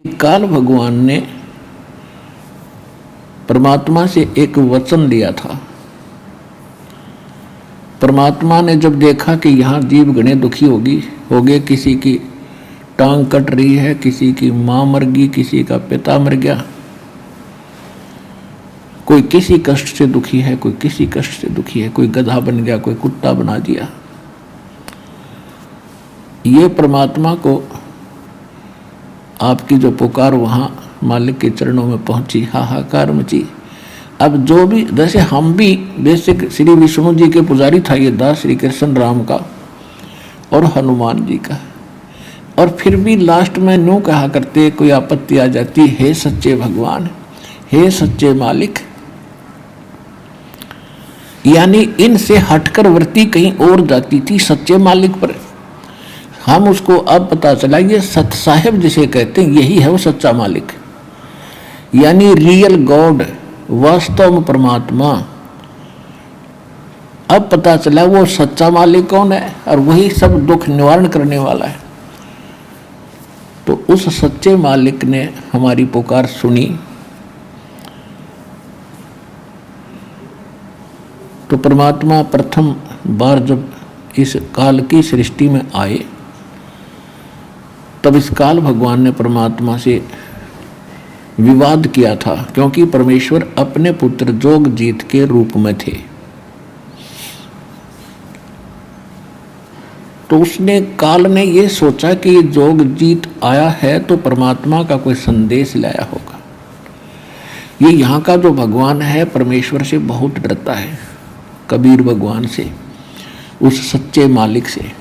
काल भगवान ने परमात्मा से एक वचन लिया था। परमात्मा ने जब देखा कि यहाँ जीव गणे दुखी हो गए, किसी की टांग कट रही है, किसी की माँ मर गई, किसी का पिता मर गया, कोई किसी कष्ट से दुखी है, कोई किसी कष्ट से दुखी है, कोई गधा बन गया, कोई कुत्ता बना दिया। ये परमात्मा को आपकी जो पुकार वहाँ मालिक के चरणों में पहुंची, हाहाकार मची। अब जो भी, जैसे हम भी बेसिक श्री विष्णु जी के पुजारी था ये दास, श्री कृष्ण राम का और हनुमान जी का, और फिर भी लास्ट में न्यू कहा करते, कोई आपत्ति आ जाती, हे सच्चे भगवान, हे सच्चे मालिक। यानी इनसे हटकर वृत्ति कहीं और जाती थी, सच्चे मालिक पर। हम उसको अब पता चला, ये सत साहिब जिसे कहते हैं, यही है वो सच्चा मालिक, यानी रियल गॉड, वास्तव में परमात्मा। अब पता चला वो सच्चा मालिक कौन है, और वही सब दुख निवारण करने वाला है। तो उस सच्चे मालिक ने हमारी पुकार सुनी। तो परमात्मा प्रथम बार जब इस काल की सृष्टि में आए, तब इस काल भगवान ने परमात्मा से विवाद किया था, क्योंकि परमेश्वर अपने पुत्र जोगजीत के रूप में थे। तो उसने, काल ने ये सोचा कि जोगजीत आया है तो परमात्मा का कोई संदेश लाया होगा। ये यहाँ का जो भगवान है परमेश्वर से बहुत डरता है, कबीर भगवान से, उस सच्चे मालिक से।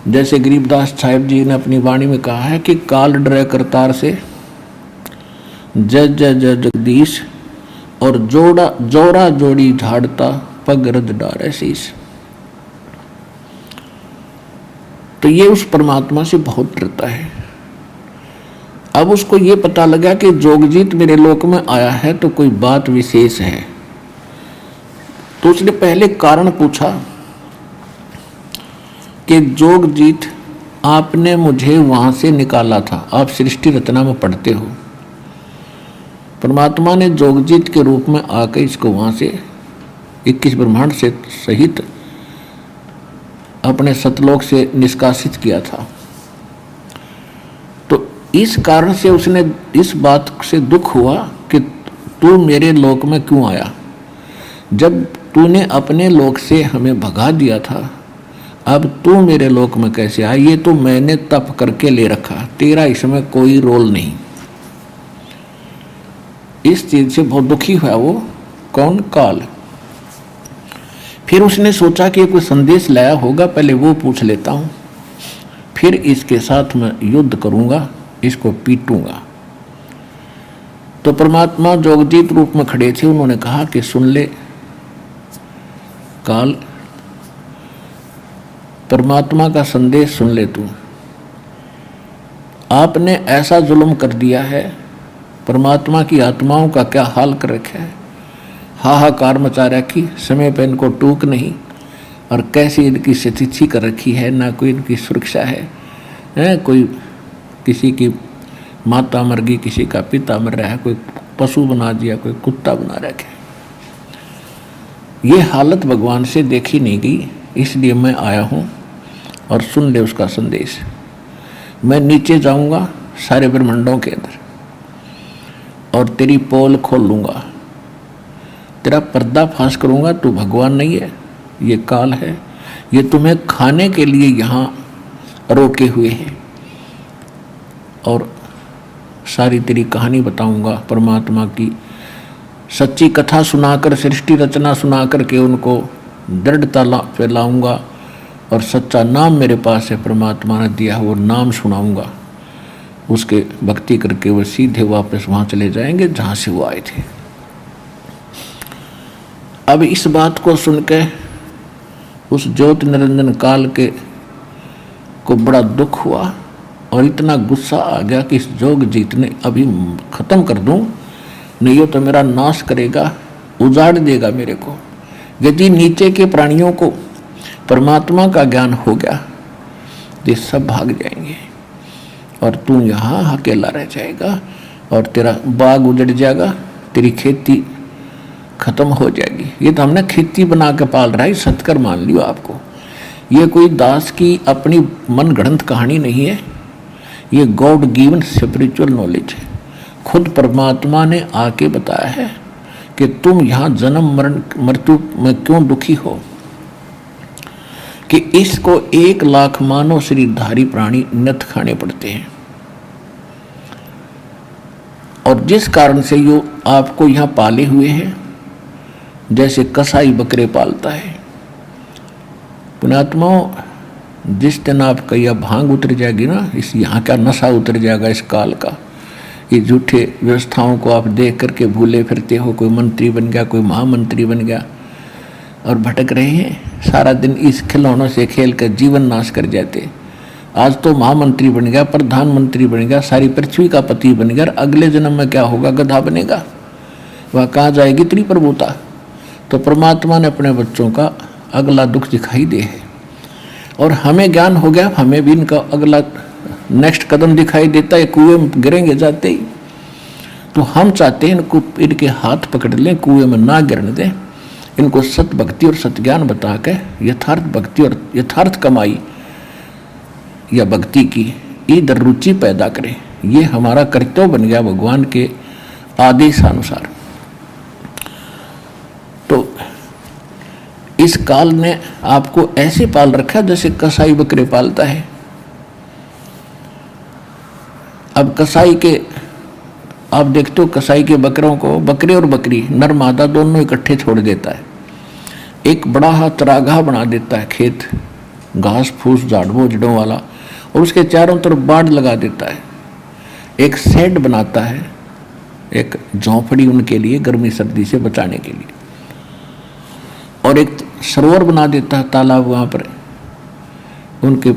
जैसे गरीबदास साहिब जी ने अपनी वाणी में कहा है कि काल डरे करतार से, जय जय जय जगदीश, और जोड़ा जोड़ी झाड़ता पग रद डारे शीश। तो ये उस परमात्मा से बहुत डरता है। अब उसको ये पता लगा कि जोगजीत मेरे लोक में आया है तो कोई बात विशेष है। तो उसने पहले कारण पूछा कि जोगजीत, आपने मुझे वहां से निकाला था, आप सृष्टि रचना में पढ़ते हो, परमात्मा ने जोगजीत के रूप में आकर इसको वहां से 21 ब्रह्मांड से सहित अपने सतलोक से निष्कासित किया था। तो इस कारण से उसने इस बात से दुख हुआ कि तू मेरे लोक में क्यों आया, जब तूने अपने लोक से हमें भगा दिया था, अब तू मेरे लोक में कैसे आया? ये तो मैंने तप करके ले रखा, तेरा इसमें कोई रोल नहीं। इस चीज से बहुत दुखी हुआ वो, कौन? काल। फिर उसने सोचा कि कोई संदेश लाया होगा, पहले वो पूछ लेता हूं, फिर इसके साथ मैं युद्ध करूंगा, इसको पीटूंगा। तो परमात्मा जोगजीत रूप में खड़े थे, उन्होंने कहा कि सुन ले काल, परमात्मा का संदेश सुन ले तू। आपने ऐसा जुल्म कर दिया है, परमात्मा की आत्माओं का क्या हाल कर रखा है, हाहाकार मचा रखी, समय पर इनको टूक नहीं, और कैसी इनकी स्थिति कर रखी है, ना कोई इनकी सुरक्षा है, कोई किसी की माता मर गई, किसी का पिता मर रहा है, कोई पशु बना दिया, कोई कुत्ता बना रखा है। ये हालत भगवान से देखी नहीं गई, इसलिए मैं आया हूँ, और सुन ले उसका संदेश। मैं नीचे जाऊंगा सारे ब्रह्मांडों के अंदर, और तेरी पोल खोल लूंगा, तेरा पर्दा फांस करूंगा। तू भगवान नहीं है, ये काल है, ये तुम्हें खाने के लिए यहाँ रोके हुए हैं, और सारी तेरी कहानी बताऊंगा, परमात्मा की सच्ची कथा सुनाकर, सृष्टि रचना सुनाकर के उनको दृढ़ता फैलाऊंगा, और सच्चा नाम मेरे पास है, परमात्मा ने दिया वो नाम सुनाऊंगा। उसके भक्ति करके वो सीधे वापस वहाँ चले जाएंगे जहाँ से वो आए थे। अब इस बात को सुनकर उस ज्योति निरंजन काल के को बड़ा दुख हुआ, और इतना गुस्सा आ गया कि इस जोगजीत ने अभी खत्म कर दूं, नहीं हो तो मेरा नाश करेगा, उजाड़ देगा मेरे को। यदि नीचे के प्राणियों को परमात्मा का ज्ञान हो गया, ये सब भाग जाएंगे। और तू यहाँ अकेला रह जाएगा और तेरा बाग उजड़ जाएगा, तेरी खेती खत्म हो जाएगी। ये तो हमने खेती बना के पाल रहा है, सत्कर मान लियो आपको। ये कोई दास की अपनी मन गढ़ंत कहानी नहीं है, ये गॉड गिवन स्पिरिचुअल नॉलेज है। खुद परमात्मा ने आके बताया है कि तुम यहाँ जन्म मरण मृत्यु में क्यों दुखी हो, कि इसको 1 लाख मानव शरीरधारी प्राणी नथ खाने पड़ते हैं, और जिस कारण से यो आपको यहाँ पाले हुए हैं, जैसे कसाई बकरे पालता है। पुण्यात्माओं, जिस दिन आपका यह भांग उतर जाएगी ना, इस यहाँ का नशा उतर जाएगा इस काल का, ये झूठे व्यवस्थाओं को आप देख करके भूले फिरते हो, कोई मंत्री बन गया, कोई महामंत्री बन गया और भटक रहे हैं, सारा दिन इस खिलौनों से खेल कर जीवन नाश कर जाते। आज तो महामंत्री बन गया, प्रधानमंत्री बन गया, सारी पृथ्वी का पति बन गया, अगले जन्म में क्या होगा, गधा बनेगा, वह कहाँ जाएगी इतनी प्रभुता। तो परमात्मा ने अपने बच्चों का अगला दुख दिखाई दे है, और हमें ज्ञान हो गया, हमें भी इनका अगला नेक्स्ट कदम दिखाई देता है, कुएं में गिरेंगे जाते ही। तो हम चाहते हैं इनको, इनके हाथ पकड़ लें, कुएं में ना गिरने दें, इनको सत भक्ति और सत्ज्ञान बता के यथार्थ भक्ति और यथार्थ कमाई या भक्ति की इधर रुचि पैदा करें। ये हमारा कर्तव्य बन गया भगवान के आदेशानुसार। तो इस काल ने आपको ऐसे पाल रखा जैसे कसाई बकरे पालता है। अब कसाई के आप देखते हो, कसाई के बकरों को, बकरे और बकरी नर मादा दोनों इकट्ठे छोड़ देता है, एक बड़ा हा चरागाह बना देता है, खेत घास फूस झाड़वों जड़ों वाला, और उसके चारों तरफ बाड़ लगा देता है, एक शेड बनाता है, एक झोंपड़ी उनके लिए गर्मी सर्दी से बचाने के लिए, और एक सरोवर बना देता है, तालाब वहाँ पर उनके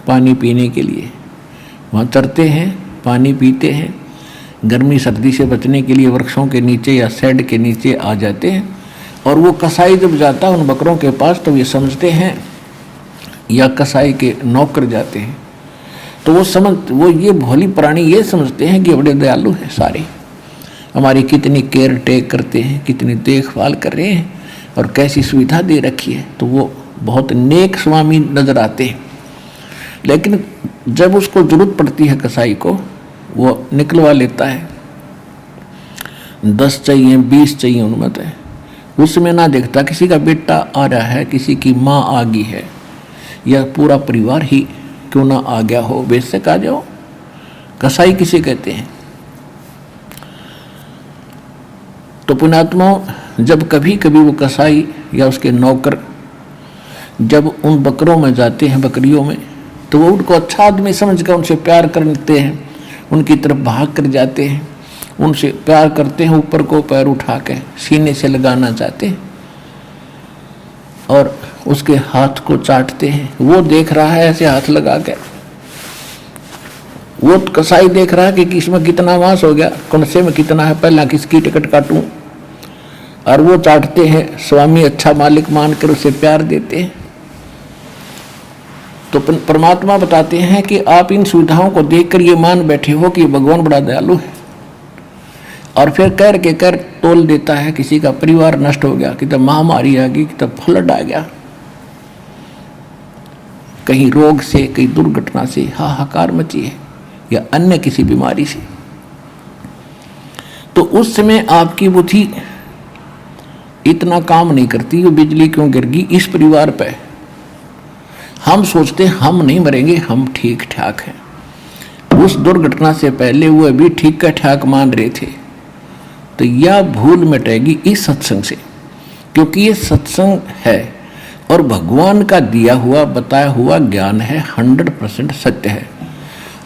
पानी पीने के लिए, वहाँ चरते हैं, पानी पीते हैं, गर्मी सर्दी से बचने के लिए वृक्षों के नीचे या शेड के नीचे आ जाते हैं। और वो कसाई जब जाता है उन बकरों के पास, तो ये समझते हैं, या कसाई के नौकर जाते हैं, तो वो ये भोली प्राणी ये समझते हैं कि बड़े दयालु हैं, सारे हमारी कितनी केयर टेक करते हैं, कितनी देखभाल कर रहे हैं और कैसी सुविधा दे रखी है, तो वो बहुत नेक स्वामी नजर आते हैं। लेकिन जब उसको जरूरत पड़ती है कसाई को, वो निकलवा लेता है, 10 चाहिए 20 चाहिए उनमें, तो उसमें ना देखता किसी का बेटा आ रहा है, किसी की माँ आ गई है, या पूरा परिवार ही क्यों ना आ गया हो, बेशक आ जाओ। कसाई किसे कहते हैं? तो पुण्यात्मा, जब कभी कभी वो कसाई या उसके नौकर जब उन बकरों में जाते हैं, बकरियों में, तो वो उनको अच्छा आदमी समझकर उनसे प्यार करते हैं, उनकी तरफ भाग कर जाते हैं, उनसे प्यार करते हैं, ऊपर को पैर उठा के सीने से लगाना चाहते हैं और उसके हाथ को चाटते हैं। वो देख रहा है ऐसे हाथ लगा के, वो कसाई देख रहा है कि किसमें कितना मांस हो गया, कौनसे में कितना है, पहला किसकी टिकट काटूं, और वो चाटते हैं, स्वामी अच्छा मालिक मानकर उसे प्यार देते हैं। तो परमात्मा बताते हैं कि आप इन सुविधाओं को देखकर ये मान बैठे हो कि भगवान बड़ा दयालु है, और फिर कर तोल देता है, किसी का परिवार नष्ट हो गया, कि तब महामारी आ गई, कि तब फ्लड आ गया, कहीं रोग से, कहीं दुर्घटना से हाहाकार मची है, या अन्य किसी बीमारी से। तो उस समय आपकी बुद्धि इतना काम नहीं करती, वो बिजली क्यों गिर गई इस परिवार पे। हम सोचते हम नहीं मरेंगे, हम ठीक ठाक हैं। उस दुर्घटना से पहले वो भी ठीक ठाक मान रहे थे। तो यह भूल मिटेगी इस सत्संग से, क्योंकि ये सत्संग है और भगवान का दिया हुआ बताया हुआ ज्ञान है, 100% सत्य है।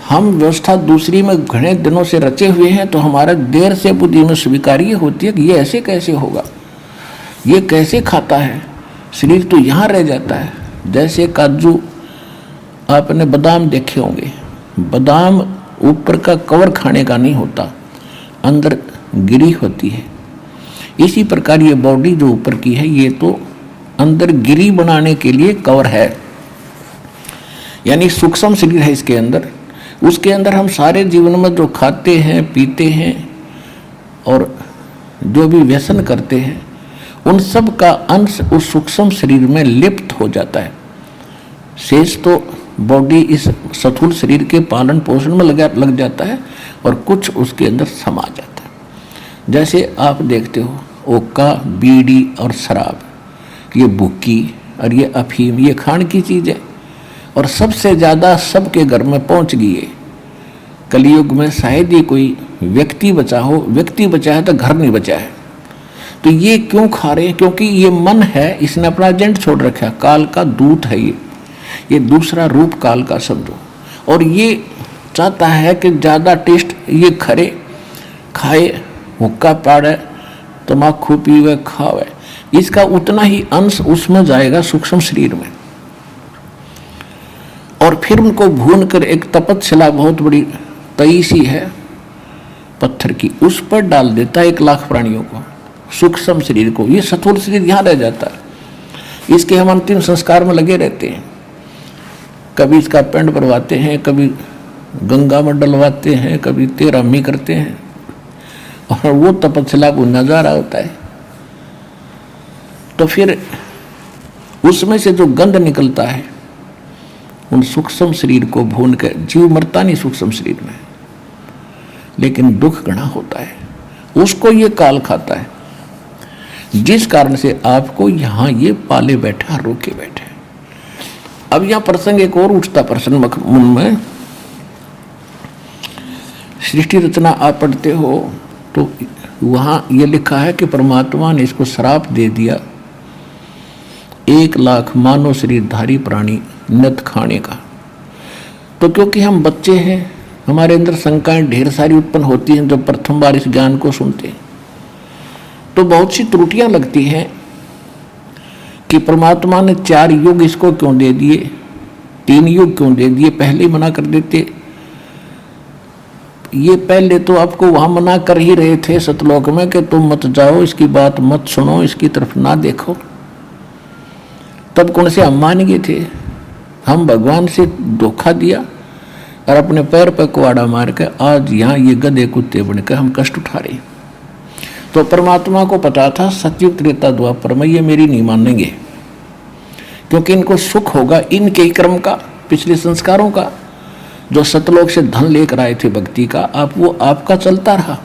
हम व्यवस्था दूसरी में घने दिनों से रचे हुए हैं, तो हमारा देर से बुद्धि में स्वीकार्य होती है कि ये ऐसे कैसे होगा, ये कैसे खाता है, शरीर तो यहाँ रह जाता है। जैसे काजू, आपने बादाम देखे होंगे, बादाम ऊपर का कवर खाने का नहीं होता, अंदर गिरी होती है। इसी प्रकार ये बॉडी जो ऊपर की है, ये तो अंदर गिरी बनाने के लिए कवर है, यानी सूक्ष्म शरीर है इसके अंदर, उसके अंदर हम सारे जीवन में जो खाते हैं, पीते हैं और जो भी व्यसन करते हैं, उन सब का अंश उस सूक्ष्म शरीर में लिप्त हो जाता है। शेष तो बॉडी इस स्थूल शरीर के पालन पोषण में लग जाता है और कुछ उसके अंदर समा जाता है। जैसे आप देखते हो ओका, बीड़ी और शराब, ये बुक्की और ये अफीम, ये खान की चीज़ है और सबसे ज़्यादा सबके घर में पहुंच गई है। कलयुग में शायद ही कोई व्यक्ति बचा हो, व्यक्ति बचा है तो घर नहीं बचा है। तो ये क्यों खा रहे हैं? क्योंकि ये मन है, इसने अपना एजेंट छोड़ रखा है, काल का दूत है ये दूसरा रूप काल का समझो। और ये चाहता है कि ज़्यादा टेस्ट ये खाए, हुक्का पाड़े, तम्बाकू पीवे, खावे, इसका उतना ही अंश उसमें जाएगा सूक्ष्म शरीर में। और फिर उनको भून कर एक तपतशिला बहुत बड़ी तई सी है पत्थर की, उस पर डाल देता है 1 लाख प्राणियों को, सूक्ष्म शरीर को। ये स्थूल शरीर यहाँ रह जाता है। इसके हम अंतिम संस्कार में लगे रहते हैं, कभी इसका पिंड भरवाते हैं, कभी गंगा में डलवाते हैं, कभी 13 करते हैं और वो तपस्या को नजारा होता है। तो फिर उसमें से जो गंध निकलता है उन सूक्ष्म शरीर को भून कर, जीव मरता नहीं सूक्ष्म शरीर में, लेकिन दुख घना होता है, उसको ये काल खाता है। जिस कारण से आपको यहाँ ये पाले बैठा, रोके बैठे। अब यहाँ प्रसंग एक और उठता प्रश्न मन में, सृष्टि रचना आप पढ़ते हो तो वहाँ ये लिखा है कि परमात्मा ने इसको श्राप दे दिया 1 लाख मानव शरीरधारी प्राणी नत खाने का। तो क्योंकि हम बच्चे हैं, हमारे अंदर शंकाएं ढेर सारी उत्पन्न होती हैं जब प्रथम बार इस ज्ञान को सुनते हैं, तो बहुत सी त्रुटियां लगती हैं कि परमात्मा ने 4 युग इसको क्यों दे दिए, 3 युग क्यों दे दिए, पहले ही मना कर देते। ये पहले तो आपको वहां मना कर ही रहे थे सतलोक में कि तुम मत जाओ, इसकी बात मत सुनो, इसकी तरफ ना देखो। तब कौन से हम मान गए थे? हम भगवान से धोखा दिया और अपने पैर पर कुआड़ा मार के आज यहाँ ये गधे कुत्ते बनकर हम कष्ट उठा रहे। तो परमात्मा को पता था सतयुग त्रेता द्वापर में ये मेरी नहीं मानेंगे, क्योंकि इनको सुख होगा इनके ही कर्म का, पिछले संस्कारों का, जो सतलोक से धन लेकर आए थे भक्ति का, आप वो आपका चलता रहा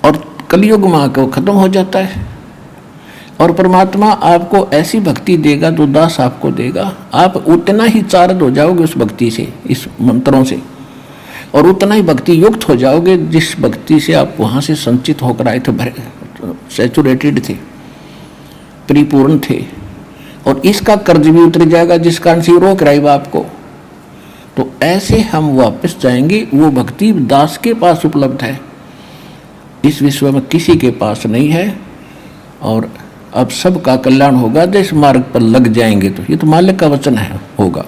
और कलयुग में आकर खत्म हो जाता है। और परमात्मा आपको ऐसी भक्ति देगा जो दास आपको देगा, आप उतना ही चार्ज हो जाओगे उस भक्ति से, इस मंत्रों से, और उतना ही भक्ति युक्त हो जाओगे जिस भक्ति से आप वहाँ से संचित होकर आए थे, सैचुरेटेड थे, परिपूर्ण थे। और इसका कर्ज भी उतर जाएगा जिस कारण से रोक रहा आपको। तो ऐसे हम वापस जाएंगे, वो भक्ति दास के पास उपलब्ध है, इस विश्व में किसी के पास नहीं है। और अब सबका कल्याण होगा जो इस मार्ग पर लग जाएंगे। तो ये तो मालिक का वचन है, होगा।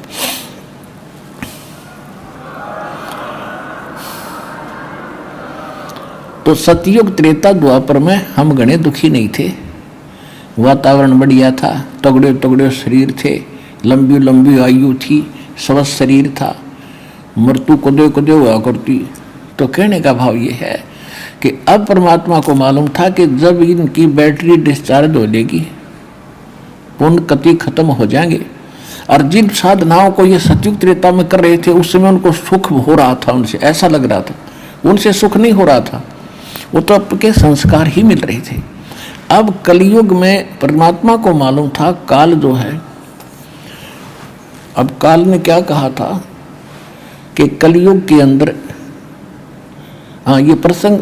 तो सतयुग त्रेता द्वापर में हम घने दुखी नहीं थे, वातावरण बढ़िया था, तगड़े तगड़े शरीर थे, लंबी लंबी आयु थी, स्वस्थ शरीर था, मृत्यु कुदे कुदे हुआ करती। तो कहने का भाव ये है कि अब परमात्मा को मालूम था कि जब इनकी बैटरी डिस्चार्ज हो जाएगी, पुण्य कति खत्म हो जाएंगे। और जिन साधनाओं को ये सतयुग त्रेता में कर रहे थे उस समय उनको सुख हो रहा था, उनसे ऐसा लग रहा था, उनसे सुख नहीं हो रहा था, वो तो आपके संस्कार ही मिल रहे थे। अब कलयुग में परमात्मा को मालूम था काल जो है, अब काल ने क्या कहा था कि कलयुग के अंदर, हाँ ये प्रसंग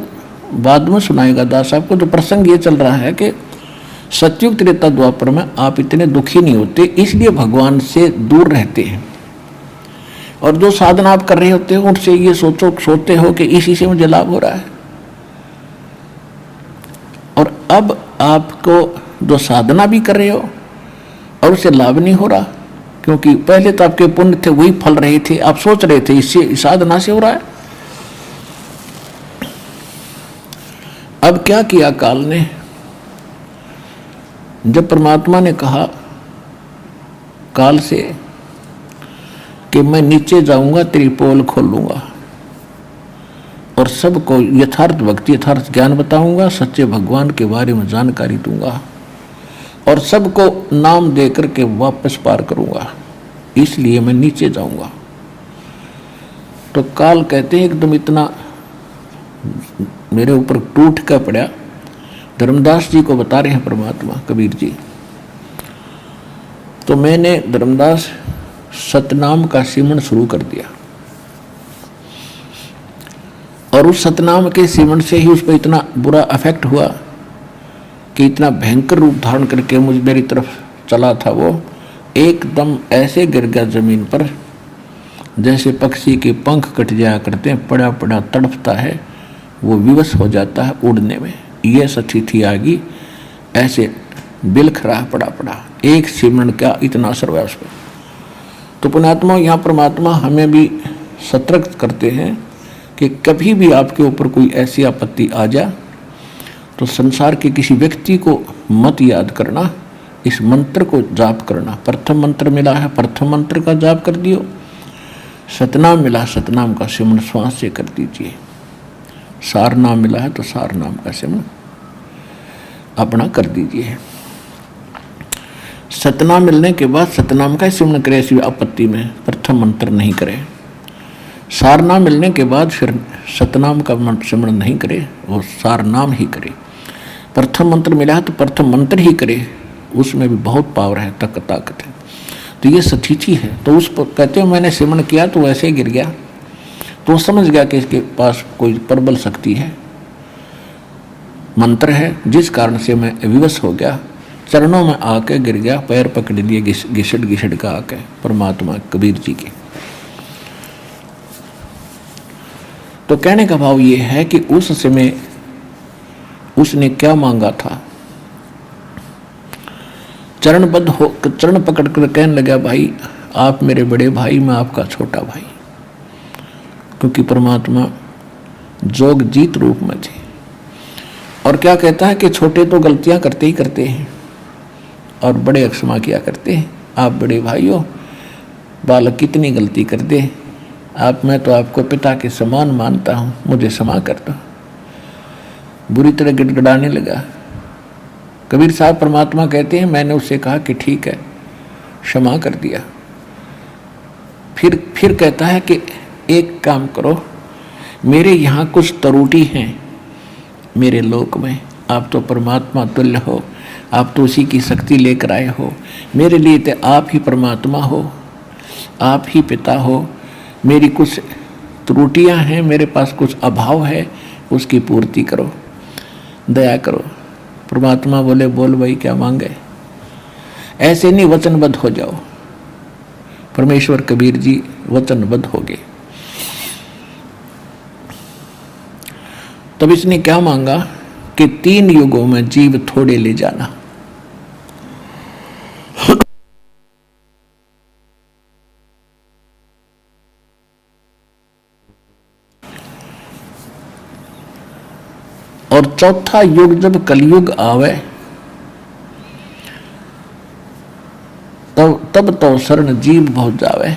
बाद में सुनाएगा दास आपको। तो प्रसंग ये चल रहा है कि सतयुग त्रेता द्वापर में आप इतने दुखी नहीं होते, इसलिए भगवान से दूर रहते हैं। और जो साधना आप कर रहे होते हो उनसे ये सोचते हो कि इसी से मुझे लाभ हो रहा है। और अब आपको जो साधना भी कर रहे हो और उससे लाभ नहीं हो रहा, क्योंकि पहले तो आपके पुण्य थे वही फल रहे थे, आप सोच रहे थे इससे साधना से हो रहा है। अब क्या किया काल ने, जब परमात्मा ने कहा काल से कि मैं नीचे जाऊंगा, तेरी पोल खोलूंगा और सबको यथार्थ भक्ति यथार्थ ज्ञान बताऊंगा, सच्चे भगवान के बारे में जानकारी दूंगा और सबको नाम दे करके वापस पार करूंगा, इसलिए मैं नीचे जाऊंगा। तो काल कहते हैं एकदम इतना मेरे ऊपर टूट कर पड़ा। धर्मदास जी को बता रहे हैं परमात्मा कबीर जी। तो मैंने धर्मदास सतनाम का सिमरन शुरू कर दिया और उस सतनाम के सिमरन से ही उस पर इतना बुरा अफेक्ट हुआ कि इतना भयंकर रूप धारण करके मुझ मेरी तरफ चला था। वो एकदम ऐसे गिर गया जमीन पर जैसे पक्षी के पंख कट जाया करते हैं, पड़ा पड़ा तड़पता है, वो विवश हो जाता है उड़ने में। ये स्थिति आ गई, ऐसे बिलख रहा पड़ा एक सिमरन का इतना असर हुआ उस पर। तो पुण्यात्मा यहाँ परमात्मा हमें भी सतर्क करते हैं कि कभी भी आपके ऊपर कोई ऐसी आपत्ति आ जाए तो संसार के किसी व्यक्ति को मत याद करना, इस मंत्र को जाप करना। प्रथम मंत्र मिला है, प्रथम मंत्र का जाप कर दियो। सतनाम मिला, सतनाम का सिमरन श्वास से कर दीजिए। सार नाम मिला है तो सार नाम का सिमरन अपना कर दीजिए। सतनाम मिलने के बाद सतनाम का सिमरन करे, ऐसी आपत्ति में प्रथम मंत्र नहीं करे। सार नाम मिलने के बाद फिर सतनाम का सिमरन नहीं करे, वो सार नाम ही करे। प्रथम मंत्र मिला है तो प्रथम मंत्र ही करे, उसमें भी बहुत पावर है, ताकत है। तो ये स्थिति है। तो उस पर कहते हो मैंने सिमरन किया तो वैसे ही गिर गया, तो वो समझ गया कि इसके पास कोई प्रबल शक्ति है, मंत्र है, जिस कारण से मैं विवश हो गया, चरणों में आके गिर गया, पैर पकड़ लिए घिसट का आके परमात्मा कबीर जी के। तो कहने का भाव ये है कि उस समय उसने क्या मांगा था। चरणबद्ध हो, चरण पकड़ कर कहने लगा, भाई आप मेरे बड़े भाई, मैं आपका छोटा भाई। क्योंकि परमात्मा जोग जीत रूप में थे। और क्या कहता है कि छोटे तो गलतियां करते ही करते हैं और बड़े क्षमा किया करते हैं। आप बड़े भाई हो, बालक कितनी गलती कर दे, मैं तो आपको पिता के समान मानता हूँ, मुझे क्षमा कर दो। बुरी तरह गिड़गिड़ाने लगा। कबीर साहब परमात्मा कहते हैं मैंने उससे कहा कि ठीक है, क्षमा कर दिया। फिर कहता है कि एक काम करो, मेरे यहाँ कुछ त्रुटि हैं मेरे लोक में, आप तो परमात्मा तुल्य हो, आप तो उसी की शक्ति लेकर आए हो, मेरे लिए तो आप ही परमात्मा हो, आप ही पिता हो। मेरी कुछ त्रुटियां हैं, मेरे पास कुछ अभाव है, उसकी पूर्ति करो, दया करो। परमात्मा बोले बोल भाई क्या मांगे, ऐसे नहीं वचनबद्ध हो जाओ। परमेश्वर कबीर जी वचनबद्ध हो गए। तब इसने क्या मांगा कि 3 युगों में जीव थोड़े ले जाना। और चौथा युग जब कलयुग आवे तब तो शरण जीव बहुत जावे।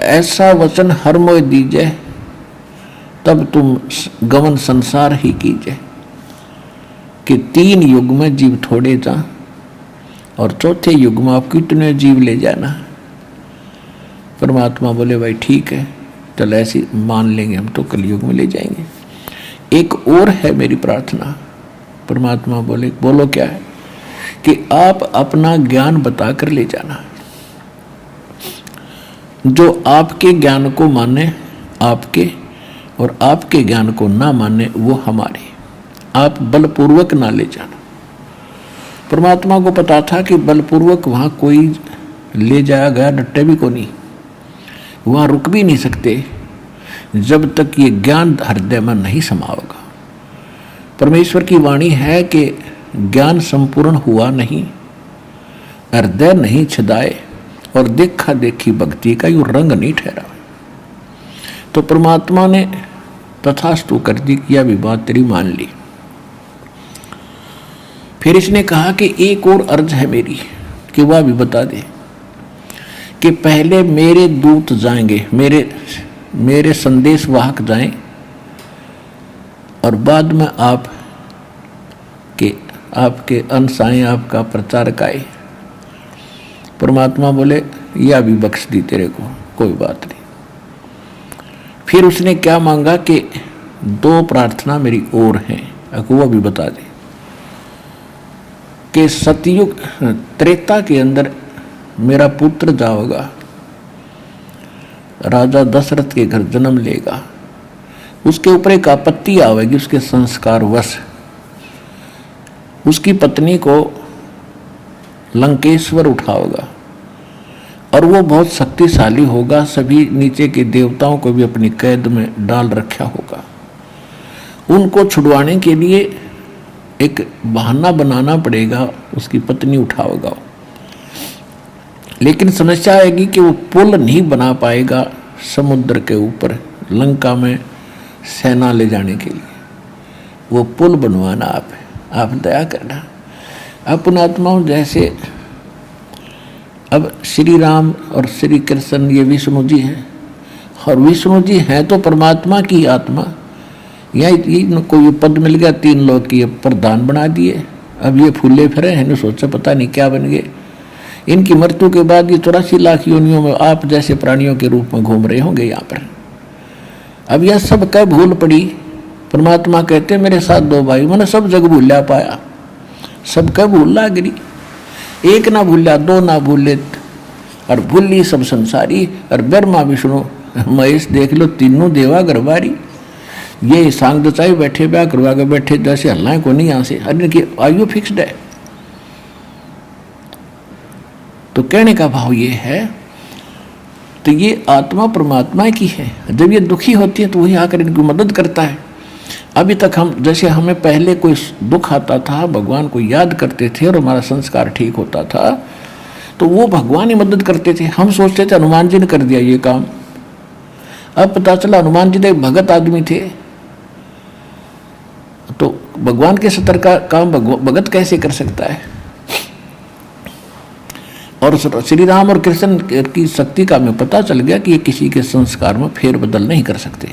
ऐसा वचन हर मोय दीजे, तब तुम गमन संसार ही कीजे। कि 3 युग में जीव थोड़े जा और चौथे युग में आप कितने जीव ले जाना। परमात्मा बोले भाई ठीक है, चल ऐसी मान लेंगे, हम तो कलयुग में ले जाएंगे। एक और है मेरी प्रार्थना। परमात्मा बोले बोलो क्या है, कि आप अपना ज्ञान बताकर ले जाना। जो आपके ज्ञान को माने आपके, और आपके ज्ञान को ना माने वो हमारे। आप बलपूर्वक ना ले जाना। परमात्मा को पता था कि बलपूर्वक वहाँ कोई ले जाया गया डट्टे भी को नहीं, वहाँ रुक भी नहीं सकते जब तक ये ज्ञान हृदय में नहीं समा होगा। परमेश्वर की वाणी है कि ज्ञान संपूर्ण हुआ नहीं, हृदय नहीं छिदाए, और देखा देखी भक्ति का यू रंग नहीं ठहरा। तो परमात्मा ने तथास्तु कर दी, यह भी बात तेरी मान ली। फिर इसने कहा कि एक और अर्ज है मेरी, कि वह भी बता दे कि पहले मेरे दूत जाएंगे, मेरे संदेश वाहक जाएं, और बाद में आपके अंश आए, आपका प्रचारक आए। परमात्मा बोले यह भी बख्श दी तेरे को, कोई बात नहीं। फिर उसने क्या मांगा कि 2 प्रार्थना मेरी और हैं, वो भी बता दे कि सतयुग त्रेता के अंदर मेरा पुत्र जाओगा, राजा दशरथ के घर जन्म लेगा, उसके ऊपर एक आपत्ति आवेगी, उसके संस्कार वश उसकी पत्नी को लंकेश्वर उठाओगा, और वो बहुत शक्तिशाली होगा, सभी नीचे के देवताओं को भी अपनी कैद में डाल रखा होगा। उनको छुड़वाने के लिए एक बहाना बनाना पड़ेगा, उसकी पत्नी उठाओगा। लेकिन समस्या आएगी कि वो पुल नहीं बना पाएगा समुद्र के ऊपर लंका में सेना ले जाने के लिए। वो पुल बनवाना आप दया करना। अपने आत्माओं जैसे अब श्री राम और श्री कृष्ण ये विष्णु जी हैं, और विष्णु जी हैं तो परमात्मा की आत्मा। यह कोई पद मिल गया, 3 लोग की प्रधान बना दिए, अब ये फूले फिरे हैं, सोचा पता नहीं क्या बन गए। इनकी मृत्यु के बाद ये 84 लाख योनियों में आप जैसे प्राणियों के रूप में घूम रहे होंगे यहाँ पर। अब यह सब कब भूल पड़ी? परमात्मा कहते मेरे साथ 2 भाई, मैंने सब जग भूला पाया, सब कब भूला गिरी, एक ना भूला, 2 ना भूले, और भूली सब संसारी। और ब्रह्मा विष्णु महेश देख लो, तीनों देवा गरबारी। ये सांग दचाई बैठे, ब्याह करवा के बैठे, जैसे हल्लाएं को नहीं यहाँ से, अरे की आयु फिक्स्ड है। तो कहने का भाव ये है, तो ये आत्मा परमात्मा की है। जब ये दुखी होती है तो वही आकर इनकी मदद करता है। अभी तक हम जैसे हमें पहले कोई दुख आता था, भगवान को याद करते थे और हमारा संस्कार ठीक होता था, तो वो भगवान ही मदद करते थे। हम सोचते थे हनुमान जी ने कर दिया ये काम। अब पता चला हनुमान जी तो एक भगत आदमी थे, तो भगवान के सतर का काम भगत कैसे कर सकता है? और श्री राम और कृष्ण की शक्ति का हमें पता चल गया कि ये किसी के संस्कार में फेरबदल नहीं कर सकते।